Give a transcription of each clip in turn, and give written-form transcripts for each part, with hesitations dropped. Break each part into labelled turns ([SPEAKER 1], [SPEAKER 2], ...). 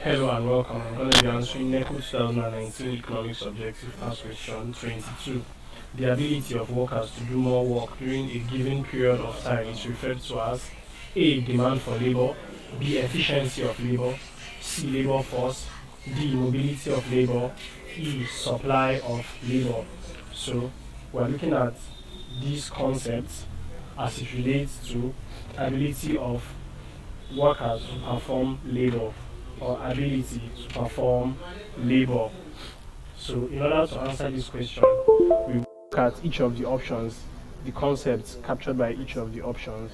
[SPEAKER 1] Hello and welcome. I'm going to be answering NECO 2019 Economics Objective Past Question 22. The ability of workers to do more work during a given period of time is referred to as A. Demand for labor, B. Efficiency of labor, C. Labor force, D. Mobility of labor, E. Supply of labor. So we're looking at these concepts as it relates to ability of workers to perform labor or ability to perform labor. So in order to answer this question, we look at each of the options, the concepts captured by each of the options,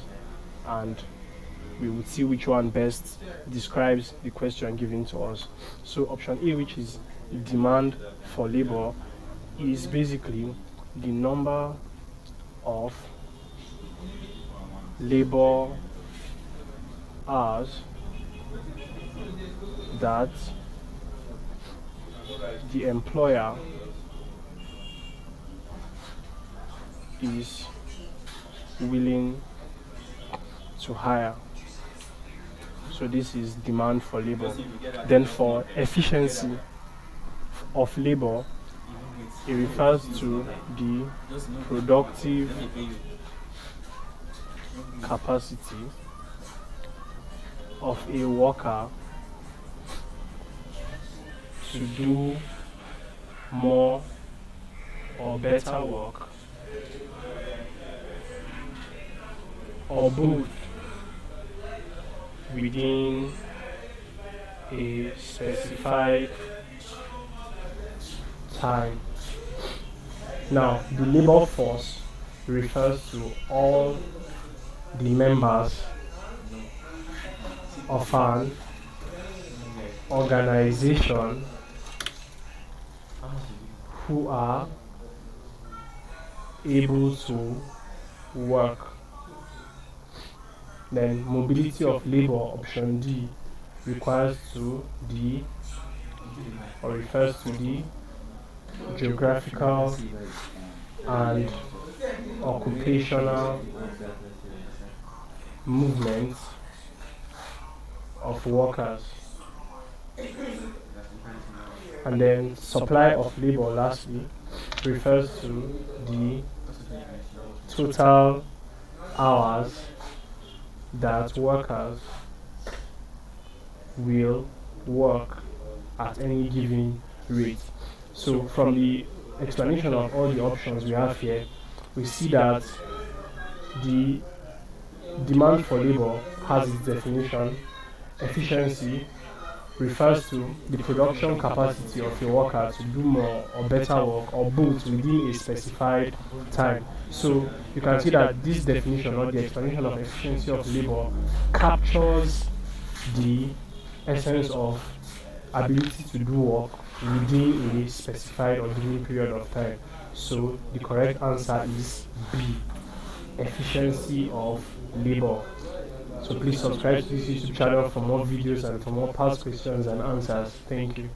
[SPEAKER 1] and we would see which one best describes the question given to us. So option A, which is demand for labor, is basically the number of labor hours that the employer is willing to hire. So this is demand for labor. Then for efficiency of labor, it refers to the productive capacity of a worker to do more or better work, or both, within a specified time. Now, the labor force refers to all the members of an organization who are able to work. Then mobility of labor, option D, refers to the geographical and occupational movements of workers. And then supply of labor, lastly, refers to the total hours that workers will work at any given rate. So from the explanation of all the options we have here, we see that the demand for labor has its definition. Efficiency refers to the production capacity of a worker to do more or better work, or both, within a specified time. So you can see that this definition, or the explanation of efficiency of labor, captures the essence of ability to do work within a specified or given period of time. So the correct answer is B, efficiency of labor. So please subscribe to this YouTube channel for more videos and for more past questions and answers. Thank you.